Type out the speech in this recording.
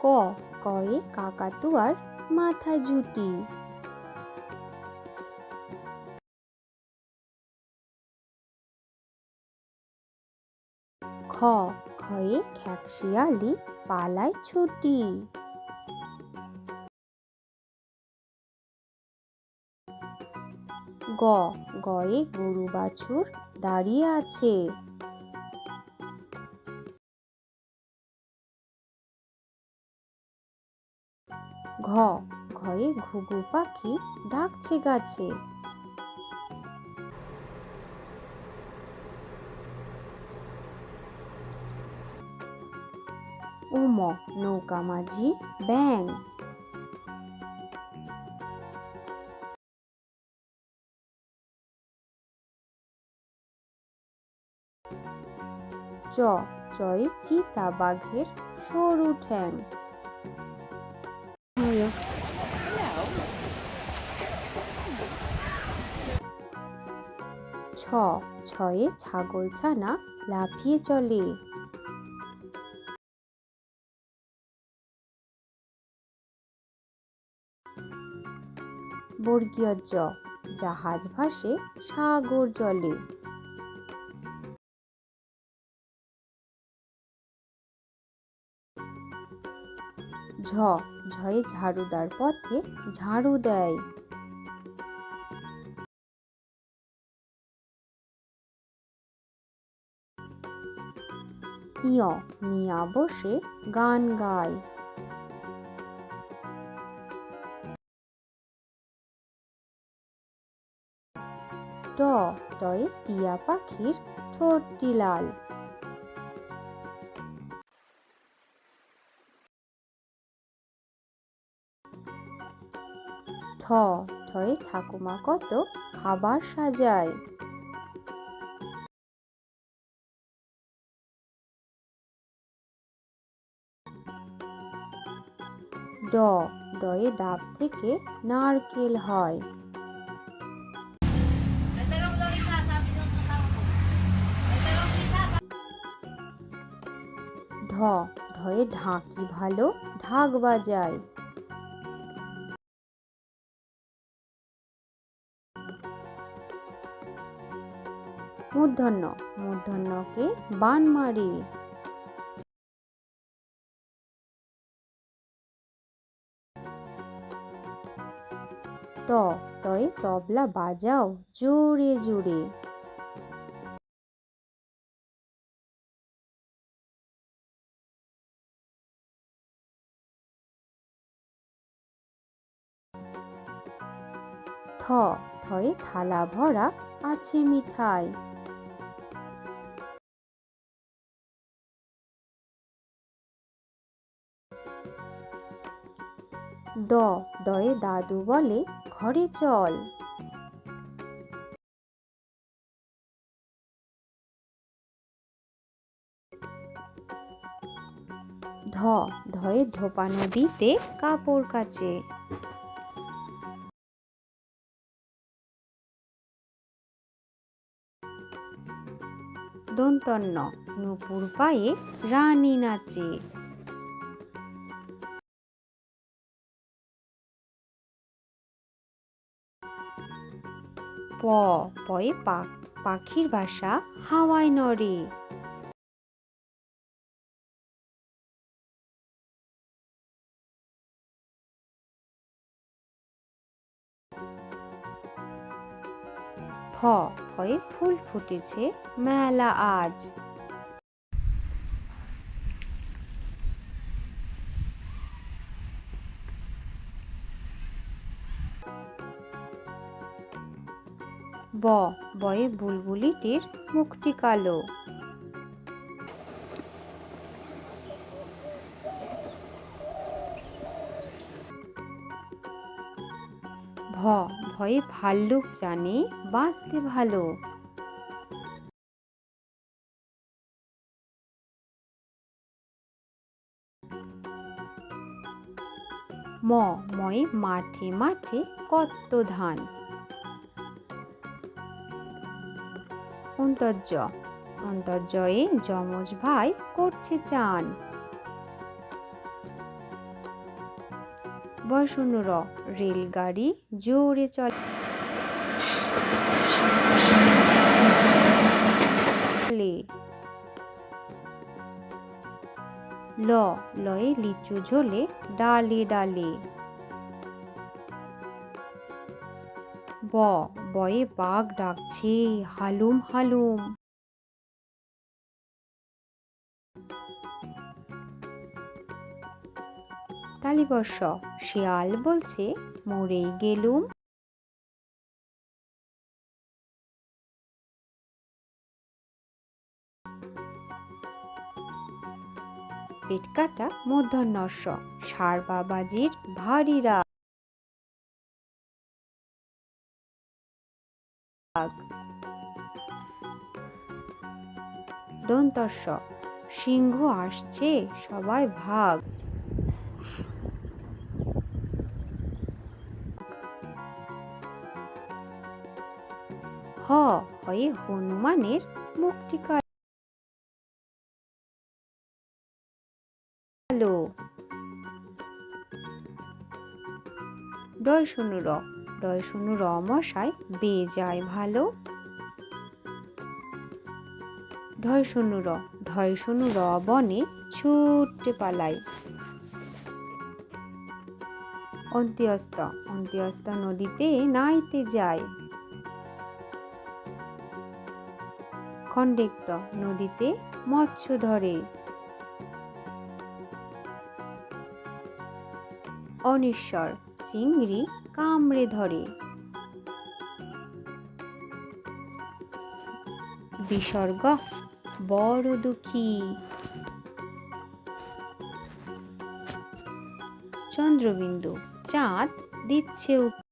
ক, কয়ে কাকাতুয়ার মাথায় ঝুঁটি। খ, খয়ে খ্যাকশিয়ালি পালায় ছুটি। গ, গয়ে গরু বাছুর দাঁড়িয়ে আছে। ঘ, ঘয়ে ঘুঘু পাখি ডাকছে গাছে। উম, নৌকা মাঝি ব্যাং। চ, চয়ে চিতা বাঘের সরু ঠ্যাং। ছ, ছয়ে ছাগল ছানা লাফিয়ে চলে। বর্গীয় জ, জাহাজ ভাসে সাগর জলে। ঝ, ঝয়ে ঝাড়ুদার পথে ঝাড়ু দেয়। ইয়, মিয়া বসে গান গায়। ট, টয়ে টিয়া পাখির ঠোঁটটি লাল। ঠ, ঠয়ে ঠাকুমা কত খাবার সাজায়। ড, ডয়ে ডাব থেকে নারকেল হয়। ঢ, ঢয়ে ঢাকি ভালো ঢাক বাজায়। মূর্ধন্য, মূর্ধন্যকে বান মারে। ত, তয়ে তবলা বাজাও জোরে জোরে। থ, থয়ে থালা ভরা আছে মিঠাই। দ, দয়ে দাদু বলে ঘরে চল। ধ, ধয়ে ধোপা নদীতে কাপড় কাচে। দন্তন্য, নূপুর পায়ে রানী নাচে। প, পয়ে পাখির বাসা হাওয়ায় নড়ে। ফ, ফয়ে ফুল ফুটেছে মেলা আজ। ব, বয়ে বুলবুলিটির মুখটি কালো। ভ, ভয়ে ভাল্লুক জানে বাঁচতে ভালো। ম, ময়ে মাঠে মাঠে কত ধান। অন্তর্য, অন্তর্জয়ে যমজ ভাই করছে চান। বয়শূন্য র, রেলগাড়ি জোরে চলে। ল, লয়ে লিচু ঝোলে ডালে ডালে। ব, বয়ে বাঘ ডাকছে হালুম হালুম। তালিবর্ষ, শিয়াল বলছে মরেই গেলুম। পেট কাটা মূর্ধন্যস্ব, ষাঁড় বাবাজির ভারী রাগ। দন্তস্ব, সিংহ আসছে সবাই ভাগ। হ, হয়ে হনুমানের মুখটি কালো। ডয়শূন্য র, ডয়শূন্য র মশাই বেজায় ভালো। ঢয়শূন্য র, ঢয়শূন্য র বনে ছুটে পালাই। অন্ত্যস্ত, অন্ত্যস্ত নদীতে নাইতে যায়। খণ্ডেক্ত, নদীতে মৎস্য ধরে। অনিশ্বর, চিংড়ি কামড়ে ধরে। বিসর্গ, বড় দুঃখী। চন্দ্রবিন্দু, চাঁদ দিচ্ছে উকি।